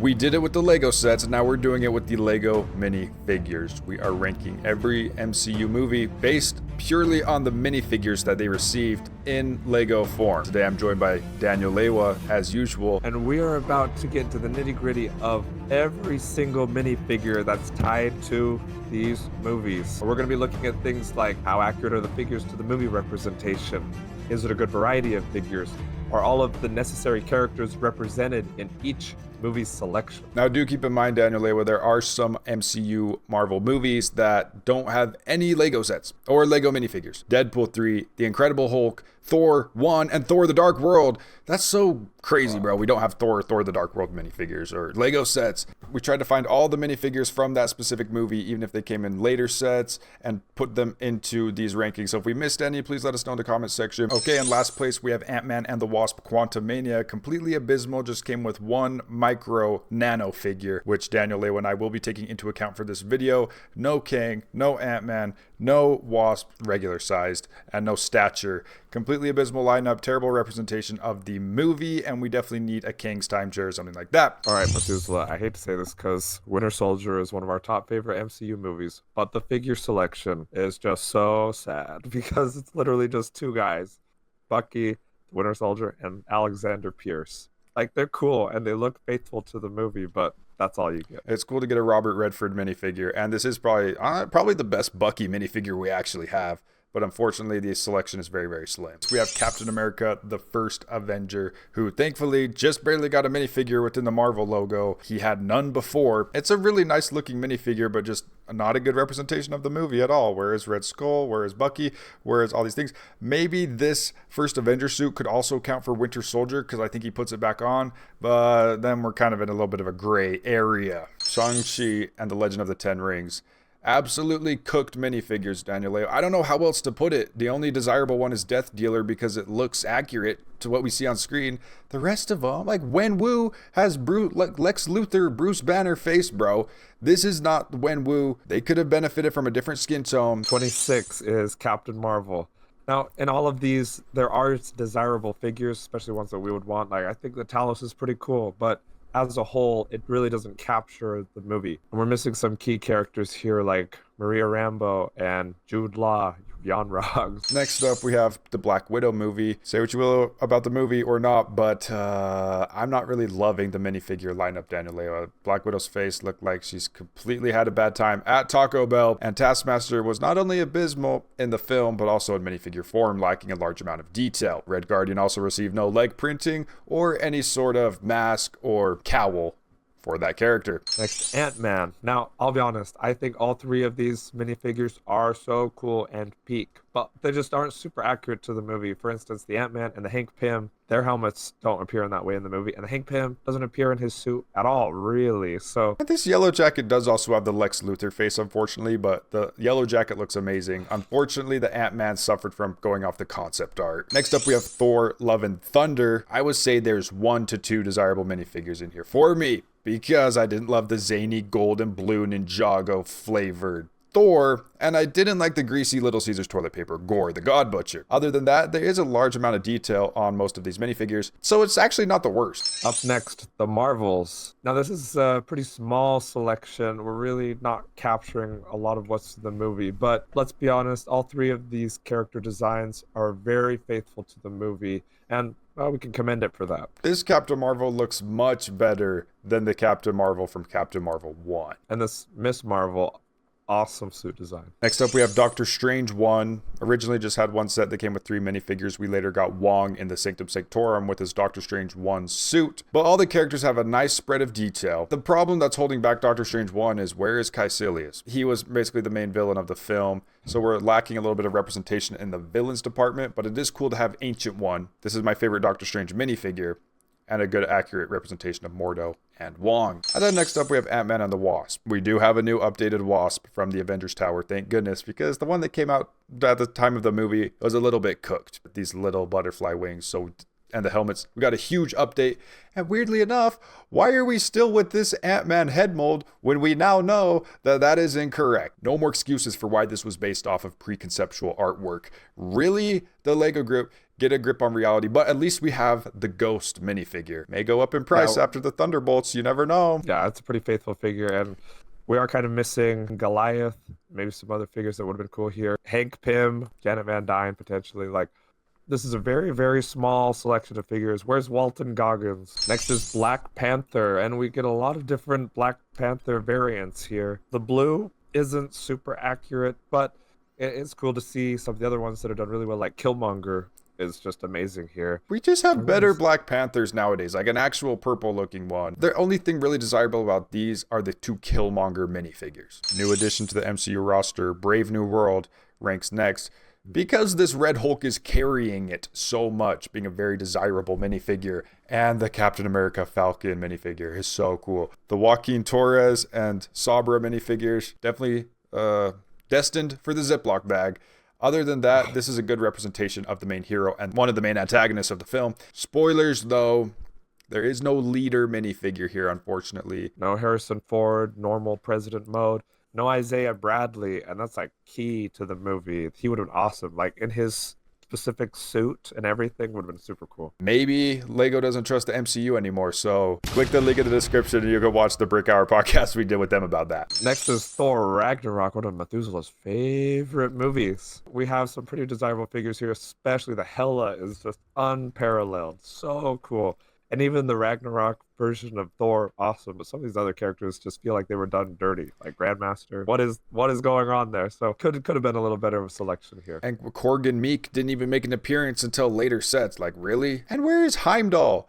We did it with the Lego sets, and now we're doing it with the Lego minifigures. We are ranking every MCU movie based purely on the minifigures that they received in Lego form. Today I'm joined by Daniel Lewa, as usual. And we are about to get into the nitty-gritty of every single minifigure that's tied to these movies. We're going to be looking at things like how accurate are the figures to the movie representation? Is it a good variety of figures? Are all of the necessary characters represented in each movie's selection? Now, do keep in mind, Daniel Lewa, there are some MCU Marvel movies that don't have any Lego sets or Lego minifigures. Deadpool 3, The Incredible Hulk, Thor 1, and Thor the Dark World. That's so crazy, bro. We don't have Thor the Dark World minifigures or Lego sets. We tried to find all the minifigures from that specific movie, even if they came in later sets, and put them into these rankings. So if we missed any, please let us know in the comment section. Okay, in last place, we have Ant-Man and the Wasp Quantumania. Completely abysmal, just came with one micro nano figure, which Daniel Lewa and I will be taking into account for this video. No Kang, no Ant-Man, no Wasp, regular sized, and no stature. Completely abysmal lineup, terrible representation of the movie, and we definitely need a Kang's time chair or something like that. All right, Methuselah, I hate to say this because Winter Soldier is one of our top favorite MCU movies, but the figure selection is just so sad because it's literally just two guys, Bucky, Winter Soldier, and Alexander Pierce. Like, they're cool and they look faithful to the movie, but that's all you get. It's cool to get a Robert Redford minifigure, and this is probably the best Bucky minifigure we actually have. But unfortunately, the selection is very, very slim. We have Captain America, the first Avenger, who thankfully just barely got a minifigure within the Marvel logo. He had none before. It's a really nice looking minifigure, but just not a good representation of the movie at all. Where is Red Skull? Where is Bucky? Where is all these things? Maybe this first Avenger suit could also count for Winter Soldier, because I think he puts it back on. But then we're kind of in a little bit of a gray area. Shang-Chi and the Legend of the Ten Rings. Absolutely cooked minifigures, Daniel Lewa. I don't know how else to put it. The only desirable one is Death Dealer because it looks accurate to what we see on screen. The rest of them, like Wenwu has Lex Luthor, Bruce Banner face, bro. This is not Wenwu. They could have benefited from a different skin tone. 26 is Captain Marvel. Now, in all of these, there are desirable figures, especially ones that we would want. Like, I think the Talos is pretty cool, but as a whole, it really doesn't capture the movie. And we're missing some key characters here like Maria Rambeau and Jude Law, Jan Roggs. Next up, we have the Black Widow movie. Say what you will about the movie or not, but I'm not really loving the minifigure lineup, Daniel Lewa. Black Widow's face looked like she's completely had a bad time at Taco Bell, and Taskmaster was not only abysmal in the film, but also in minifigure form, lacking a large amount of detail. Red Guardian also received no leg printing or any sort of mask or cowl for that character. Next, Ant-Man. Now, I'll be honest, I think all three of these minifigures are so cool and peak, but they just aren't super accurate to the movie. For instance, the Ant-Man and the Hank Pym, their helmets don't appear in that way in the movie, and the Hank Pym doesn't appear in his suit at all, really. So this yellow jacket does also have the Lex Luthor face, unfortunately, but the yellow jacket looks amazing. Unfortunately, the Ant-Man suffered from going off the concept art. Next up, we have Thor, Love and Thunder. I would say there's 1 to 2 desirable minifigures in here for me, because I didn't love the zany gold and blue Ninjago flavored Thor, and I didn't like the greasy Little Caesars toilet paper Gore the God Butcher. Other than that, there is a large amount of detail on most of these minifigures, so it's actually not the worst. Up next, the Marvels. Now, this is a pretty small selection. We're really not capturing a lot of what's in the movie, but let's be honest, all three of these character designs are very faithful to the movie, and well, we can commend it for that. This Captain Marvel looks much better than the Captain Marvel from Captain Marvel 1. And this Miss Marvel, awesome suit design. Next up, we have Doctor Strange 1. Originally just had one set that came with 3 minifigures. We later got Wong in the Sanctum Sanctorum with his Doctor Strange 1 suit. But all the characters have a nice spread of detail. The problem that's holding back Doctor Strange 1 is, where is Caecilius? He was basically the main villain of the film, so we're lacking a little bit of representation in the villains department, but it is cool to have Ancient One. This is my favorite Doctor Strange minifigure, and a good accurate representation of Mordo and Wong. And then next up, we have Ant-Man and the Wasp. We do have a new updated Wasp from the Avengers Tower, thank goodness, because the one that came out at the time of the movie was a little bit cooked. These little butterfly wings, so and the helmets. We got a huge update. And weirdly enough, why are we still with this Ant-Man head mold when we now know that that is incorrect? No more excuses for why this was based off of preconceptual artwork. Really, the Lego group, get a grip on reality, but at least we have the Ghost minifigure. May go up in price after the Thunderbolts, you never know. Yeah, it's a pretty faithful figure, and we are kind of missing Goliath, maybe some other figures that would have been cool here. Hank Pym, Janet Van Dyne, potentially. Like, this is a very, very small selection of figures. Where's Walton Goggins? Next is Black Panther, and we get a lot of different Black Panther variants here. The blue isn't super accurate, but it's cool to see some of the other ones that are done really well, like Killmonger is just amazing here. We just have better Black Panthers nowadays, like an actual purple looking one. The only thing really desirable about these are the 2 Killmonger minifigures. New addition to the MCU roster, Brave New World, ranks next because this Red Hulk is carrying it so much, being a very desirable minifigure. And the Captain America Falcon minifigure is so cool. The Joaquin Torres and Sabra minifigures, definitely destined for the Ziploc bag. Other than that, this is a good representation of the main hero and one of the main antagonists of the film. Spoilers, though, there is no leader minifigure here, unfortunately. No Harrison Ford, normal president mode. No Isaiah Bradley, and that's like key to the movie. He would have been awesome. Like in his specific suit and everything would have been super cool. Maybe Lego doesn't trust the MCU anymore, so click the link in the description and you can watch the Brick Hour podcast we did with them about that. Next is Thor Ragnarok, one of Methuselah's favorite movies. We have some pretty desirable figures here, especially the Hela is just unparalleled. So cool. And even the Ragnarok version of Thor, awesome. But some of these other characters just feel like they were done dirty. Like Grandmaster. What is going on there? So could have been a little better of a selection here. And Korg and Meek didn't even make an appearance until later sets. Like, really? And where is Heimdall?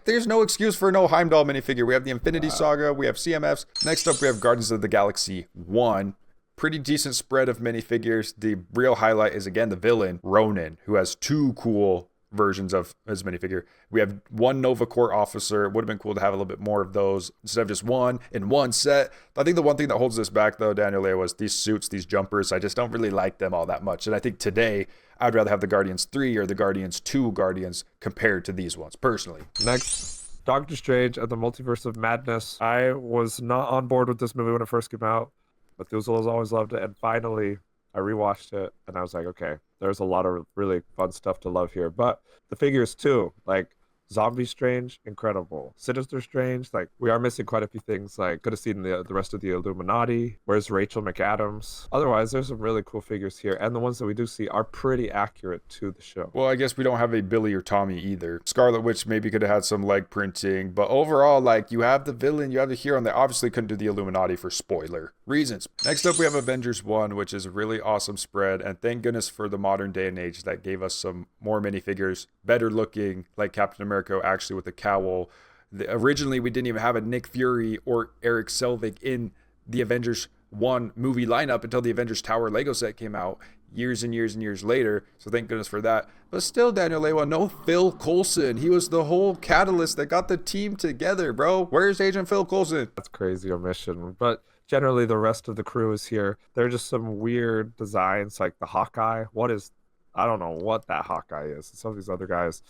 There's no excuse for no Heimdall minifigure. We have the Infinity Saga. We have CMFs. Next up, we have Guardians of the Galaxy 1. Pretty decent spread of minifigures. The real highlight is, again, the villain, Ronan, who has 2 cool versions of his minifigure. We have 1 Nova Corps officer. It would have been cool to have a little bit more of those instead of just 1 in 1 set. I think the one thing that holds this back, though, Daniel, was these suits, these jumpers. I just don't really like them all that much. And I think today, I'd rather have the Guardians 3 or the Guardians 2 Guardians compared to these ones, personally. Next, Doctor Strange and the Multiverse of Madness. I was not on board with this movie when it first came out. Methuselah's always loved it. And finally, I rewatched it and I was like, okay, there's a lot of really fun stuff to love here. But the figures too, like Zombie Strange, incredible. Sinister Strange, like we are missing quite a few things. Like could have seen the rest of the Illuminati. Where's Rachel McAdams? Otherwise, there's some really cool figures here. And the ones that we do see are pretty accurate to the show. Well, I guess we don't have a Billy or Tommy either. Scarlet Witch maybe could have had some leg printing. But overall, like you have the villain, you have the hero, and they obviously couldn't do the Illuminati for spoiler reasons. Next up, we have Avengers 1, which is a really awesome spread. And thank goodness for the modern day and age that gave us some more minifigures, better looking, like Captain America actually with the cowl. Originally, we didn't even have a Nick Fury or Eric Selvig in the Avengers 1 movie lineup until the Avengers Tower Lego set came out years and years and years later. So thank goodness for that. But still, Daniel Lewa, no Phil Coulson. He was the whole catalyst that got the team together, bro. Where's Agent Phil Coulson? That's crazy omission. But generally, the rest of the crew is here. There are just some weird designs, like the Hawkeye. I don't know what that Hawkeye is. Some of these other guys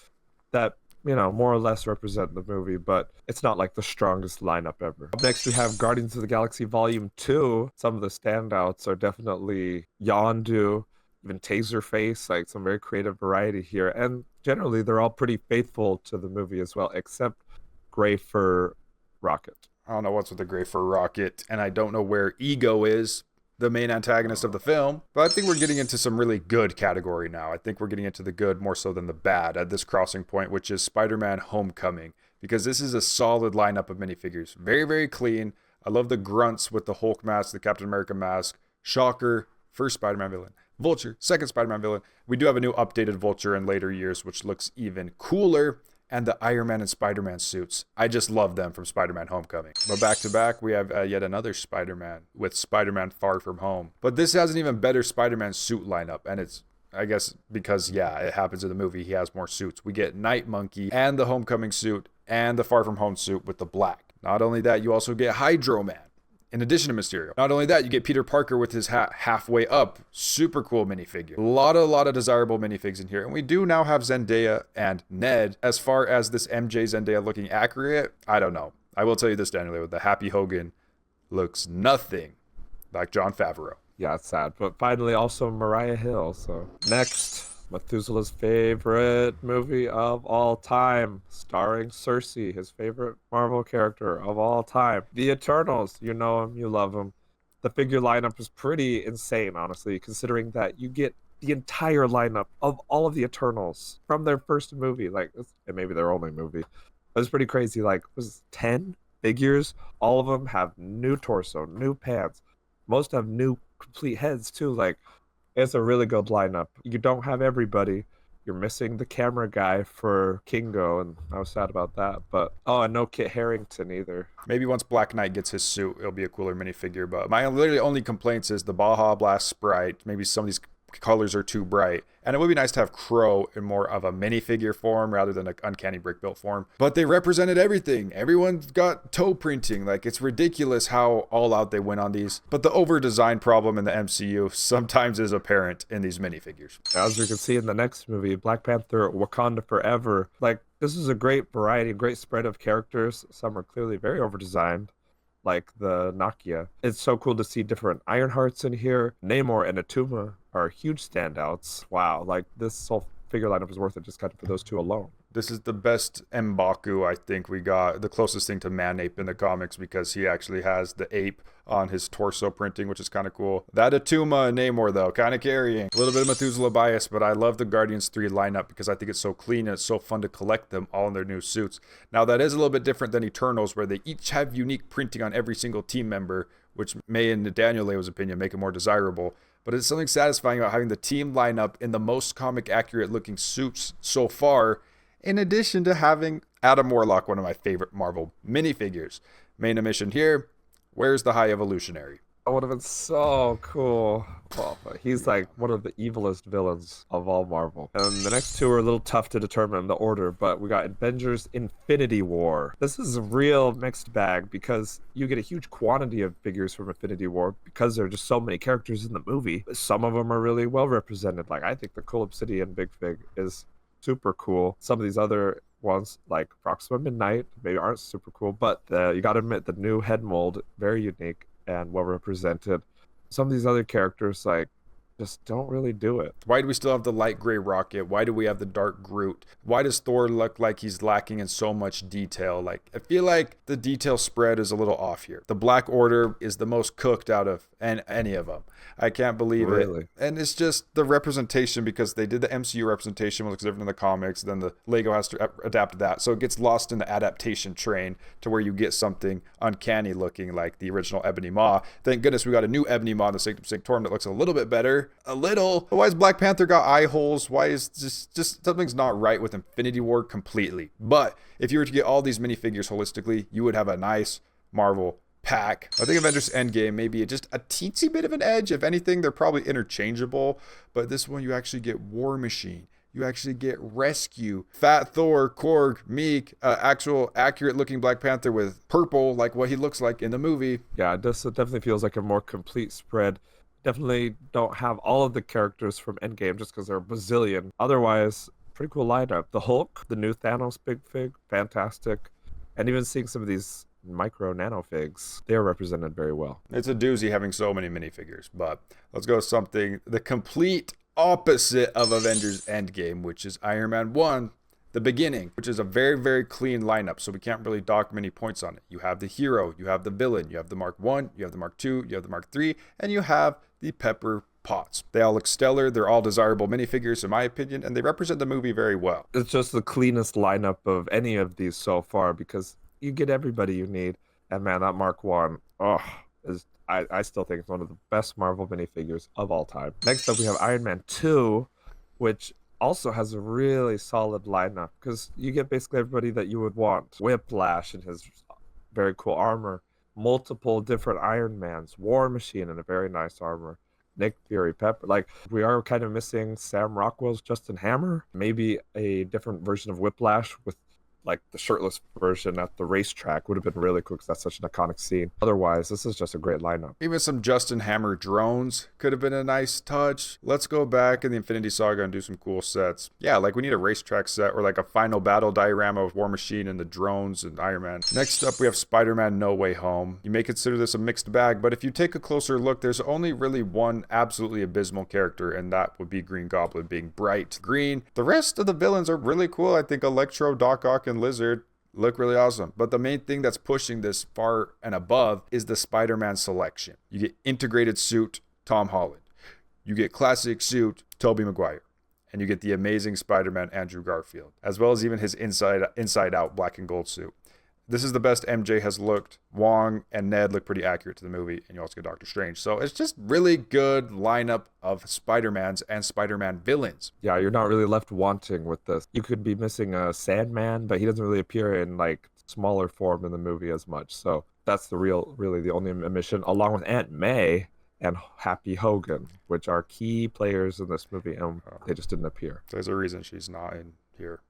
that, you know, more or less represent the movie, but it's not like the strongest lineup ever. Up next, we have Guardians of the Galaxy Volume 2. Some of the standouts are definitely Yondu, even Taserface, like some very creative variety here. And generally, they're all pretty faithful to the movie as well, except Gray Fur Rocket. I don't know what's with the Gray Fur Rocket, and I don't know where Ego is, the main antagonist of the film. But I think we're getting into some really good category now. I think we're getting into the good more so than the bad at this crossing point, which is Spider-Man Homecoming, because this is a solid lineup of minifigures. Very, very clean. I love the grunts with the Hulk mask, the Captain America mask, Shocker, first Spider-Man villain, Vulture, second Spider-Man villain. We do have a new updated Vulture in later years, which looks even cooler. And the Iron Man and Spider-Man suits. I just love them from Spider-Man Homecoming. But back to back, we have yet another Spider-Man with Spider-Man Far From Home. But this has an even better Spider-Man suit lineup. And it's, I guess, because, yeah, it happens in the movie. He has more suits. We get Night Monkey and the Homecoming suit and the Far From Home suit with the black. Not only that, you also get Hydro Man in addition to Mysterio. Not only that, you get Peter Parker with his hat halfway up. Super cool minifigure. A lot of desirable minifigs in here. And we do now have Zendaya and Ned. As far as this MJ Zendaya looking accurate, I don't know. I will tell you this, Daniel, the Happy Hogan looks nothing like Jon Favreau. Yeah, it's sad. But finally, also Mariah Hill. So next, Methuselah's favorite movie of all time, starring Cersei, his favorite Marvel character of all time. The Eternals. You know him, you love him. The figure lineup is pretty insane, honestly, considering that you get the entire lineup of all of the Eternals from their first movie. Like, and maybe their only movie. It was pretty crazy. Like, was it 10 figures? All of them have new torso, new pants. Most have new complete heads, too. Like, it's a really good lineup. You don't have everybody. You're missing the camera guy for Kingo, and I was sad about that. But, oh, and no Kit Harington either. Maybe once Black Knight gets his suit, it'll be a cooler minifigure. But my literally only complaints is the Baja Blast sprite. Maybe some of these colors are too bright. And it would be nice to have Crow in more of a minifigure form rather than an uncanny brick built form. But they represented everything. Everyone's got toe printing. Like, it's ridiculous how all out they went on these. But the over design problem in the MCU sometimes is apparent in these minifigures. As you can see in the next movie, Black Panther, Wakanda Forever. Like, this is a great variety, great spread of characters. Some are clearly very over designed, like the Nakia. It's so cool to see different Ironhearts in here. Namor and Atuma are huge standouts. Wow, like this whole figure lineup is worth it just kind of for those two alone. This is the best M'Baku I think we got, the closest thing to Man-Ape in the comics, because he actually has the ape on his torso printing, which is kind of cool. That Atuma and Namor, though, kind of carrying. A little bit of Methuselah bias, but I love the Guardians 3 lineup because I think it's so clean and it's so fun to collect them all in their new suits. Now, that is a little bit different than Eternals, where they each have unique printing on every single team member, which may, in Daniel Leo's opinion, make it more desirable. But it's something satisfying about having the team lineup in the most comic accurate looking suits so far, in addition to having Adam Warlock, one of my favorite Marvel minifigures. Main omission here, where's the High Evolutionary? That would have been so cool. Well, but he's like one of the evilest villains of all Marvel. And the next two are a little tough to determine the order, but we got Avengers Infinity War. This is a real mixed bag because you get a huge quantity of figures from Infinity War because there are just so many characters in the movie. Some of them are really well represented. Like, I think the Cool Obsidian Big Fig is super cool. Some of these other ones, like Proxima Midnight, maybe aren't super cool, but you gotta admit the new head mold, very unique and well represented. Some of these other characters, like, just don't really do it. Why do we still have the light gray Rocket? Why do we have the dark Groot? Why does Thor look like he's lacking in so much detail? Like, I feel like the detail spread is a little off here. The Black Order is the most cooked out of any of them. I can't believe it. And it's just the representation, because they did the MCU representation, which looks different in the comics, then the Lego has to adapt to that. So it gets lost in the adaptation train to where you get something uncanny looking like the original Ebony Maw. Thank goodness we got a new Ebony Maw in the Sanctum Sanctorum that looks a little bit better. A little. Why is Black Panther got eye holes? Why is just something's not right with Infinity War completely? But if you were to get all these minifigures holistically, you would have a nice Marvel pack. I think Avengers Endgame maybe just a teensy bit of an edge. If anything, they're probably interchangeable. But this one, you actually get War Machine. You actually get Rescue, Fat Thor, Korg, Meek, actual accurate looking Black Panther with purple, like what he looks like in the movie. Yeah, it definitely feels like a more complete spread. Definitely don't have all of the characters from Endgame just because they're a bazillion. Otherwise, pretty cool lineup. The Hulk, the new Thanos Big Fig, fantastic. And even seeing some of these micro nano figs, they're represented very well. It's a doozy having so many minifigures, but let's go with something the complete opposite of Avengers Endgame, which is Iron Man 1, the beginning, which is a very, very clean lineup, so we can't really dock many points on it. You have the hero, you have the villain, you have the Mark 1, you have the Mark 2, you have the Mark 3, and you have the Pepper Potts. They all look stellar. They're all desirable minifigures in my opinion, and they represent the movie very well. It's just the cleanest lineup of any of these so far because you get everybody you need. And man, that Mark 1, I still think it's one of the best Marvel minifigures of all time. Next up, we have Iron Man 2, which also has a really solid lineup because you get basically everybody that you would want. Whiplash in his very cool armor, multiple different Iron Mans, War Machine in a very nice armor, Nick Fury, Pepper. Like, we are kind of missing Sam Rockwell's Justin Hammer, maybe a different version of Whiplash with like the shirtless version at the racetrack would have been really cool because that's such an iconic scene. Otherwise, this is just a great lineup. Even some Justin Hammer drones could have been a nice touch. Let's go back in the Infinity Saga and do some cool sets. Yeah, like we need a racetrack set or like a final battle diorama with War Machine and the drones and Iron Man. Next up, we have Spider-Man No Way Home. You may consider this a mixed bag, but if you take a closer look, there's only really one absolutely abysmal character, and that would be Green Goblin being bright green. The rest of the villains are really cool. I think Electro, Doc Ock, and Lizard look really awesome. But the main thing that's pushing this far and above is the Spider-Man selection. You get integrated suit, Tom Holland. You get classic suit, Tobey Maguire. And you get the amazing Spider-Man, Andrew Garfield, as well as even his inside out black and gold suit. This is the best MJ has looked. Wong and Ned look pretty accurate to the movie, and you also get Doctor Strange. So it's just really good lineup of Spider-Mans and Spider-Man villains. Yeah, you're not really left wanting with this. You could be missing a Sandman, but he doesn't really appear in like smaller form in the movie as much. So that's really the only omission, along with Aunt May and Happy Hogan, which are key players in this movie, and they just didn't appear. There's a reason she's not in here.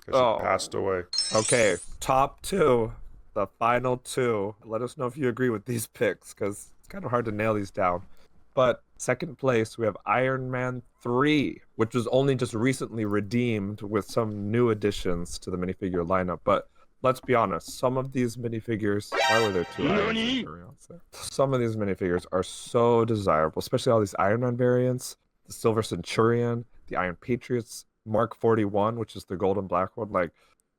Because she passed away. Okay, top two, the final two. Let us know if you agree with these picks, because it's kind of hard to nail these down. But second place, we have Iron Man 3, which was only just recently redeemed with some new additions to the minifigure lineup. But let's be honest, some of these minifigures, why were there two Iron Man variants there? Some of these minifigures are so desirable, especially all these Iron Man variants, the Silver Centurion, the Iron Patriots, Mark 41, which is the gold and black one, like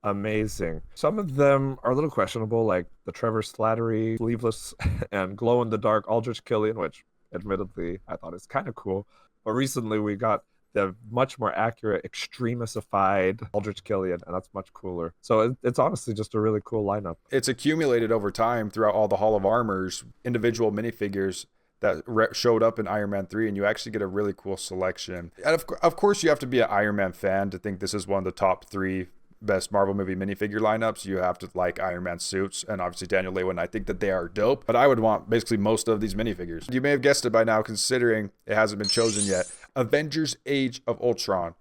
amazing. Some of them are a little questionable, like the Trevor Slattery, sleeveless and glow in the dark Aldrich Killian, which admittedly I thought is kind of cool. But recently we got the much more accurate, extremisified Aldrich Killian, and that's much cooler. So it's honestly just a really cool lineup. It's accumulated over time throughout all the Hall of Armors, individual minifigures that showed up in Iron Man 3, and you actually get a really cool selection. And of course, you have to be an Iron Man fan to think this is one of the top 3 best Marvel movie minifigure lineups. You have to like Iron Man suits, and obviously Daniel Lewin, I think that they are dope, but I would want basically most of these minifigures. You may have guessed it by now, considering it hasn't been chosen yet. Avengers Age of Ultron.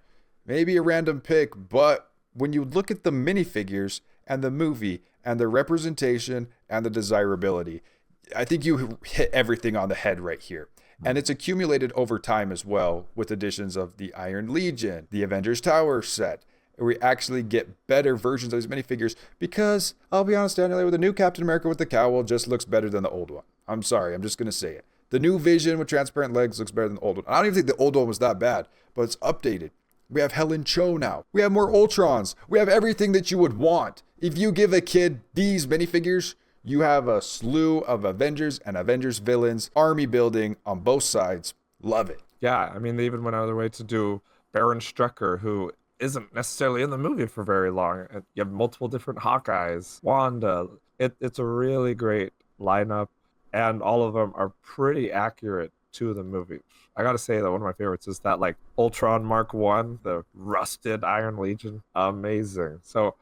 Maybe a random pick, but when you look at the minifigures and the movie and the representation and the desirability, I think you hit everything on the head right here. And it's accumulated over time as well, with additions of the Iron Legion, the Avengers Tower set. We actually get better versions of these minifigures because, I'll be honest, Daniel, with the new Captain America with the cowl just looks better than the old one. I'm sorry, I'm just going to say it. The new Vision with transparent legs looks better than the old one. I don't even think the old one was that bad, but it's updated. We have Helen Cho now. We have more Ultrons. We have everything that you would want. If you give a kid these minifigures, you have a slew of Avengers and Avengers villains, army building on both sides. Love it. Yeah, I mean, they even went out of their way to do Baron Strucker, who isn't necessarily in the movie for very long. You have multiple different Hawkeyes, Wanda. It's a really great lineup, and all of them are pretty accurate to the movie. I gotta say that one of my favorites is that like Ultron Mark 1, the rusted Iron Legion. Amazing. So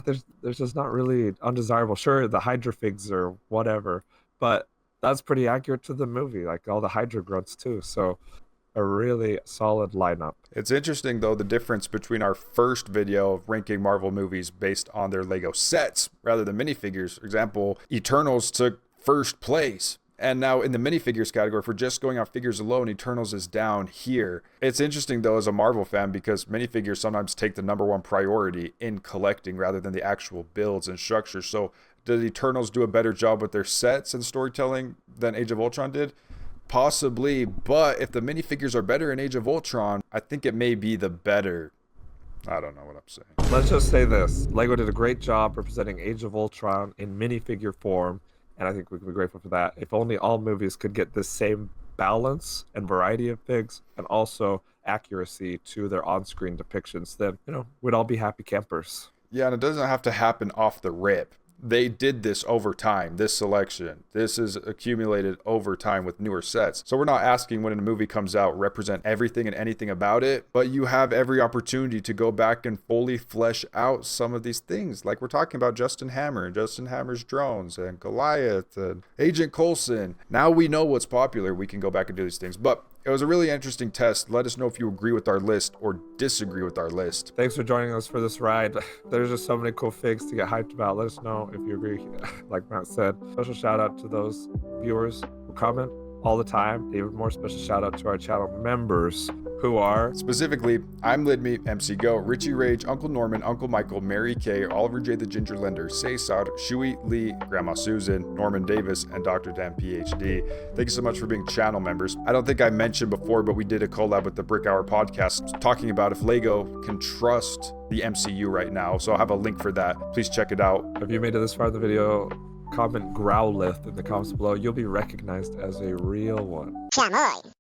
there's just not really undesirable. Sure, the Hydra figs or whatever, but that's pretty accurate to the movie, like all the Hydra grunts too. So a really solid lineup. It's interesting though, the difference between our first video of ranking Marvel movies based on their Lego sets rather than minifigures. For example, Eternals took first place. And now in the minifigures category, if we're just going on figures alone, Eternals is down here. It's interesting though as a Marvel fan because minifigures sometimes take the #1 priority in collecting rather than the actual builds and structures. So did Eternals do a better job with their sets and storytelling than Age of Ultron did? Possibly, but if the minifigures are better in Age of Ultron, I think it may be the better. I don't know what I'm saying. Let's just say this. Lego did a great job representing Age of Ultron in minifigure form. And I think we can be grateful for that. If only all movies could get this same balance and variety of figs and also accuracy to their on-screen depictions, then, we'd all be happy campers. Yeah, and it doesn't have to happen off the rip. They did this over time, this selection. This is accumulated over time with newer sets. So we're not asking when a movie comes out, represent everything and anything about it, but you have every opportunity to go back and fully flesh out some of these things. Like we're talking about Justin Hammer and Justin Hammer's drones and Goliath and Agent Coulson. Now we know what's popular. We can go back and do these things. But It was a really interesting test. Let us know if you agree with our list or disagree with our list. Thanks for joining us for this ride. There's just so many cool figs to get hyped about. Let us know if you agree. Like Matt said, special shout out to those viewers who comment all the time. Even more special shout out to our channel members who are specifically I'm Lidme, MC Go, Richie Rage, Uncle Norman, Uncle Michael, Mary Kay, Oliver J the Ginger Lender, Saysad, Shui Lee, Grandma Susan, Norman Davis, and Dr. Dan PhD. Thank you so much for being channel members. I don't think I mentioned before, but we did a collab with the Brick Hour podcast talking about if Lego can trust the MCU right now. So I'll have a link for that. Please check it out. If you made it this far in the video, comment Growlith in the comments below. You'll be recognized as a real one. Come on.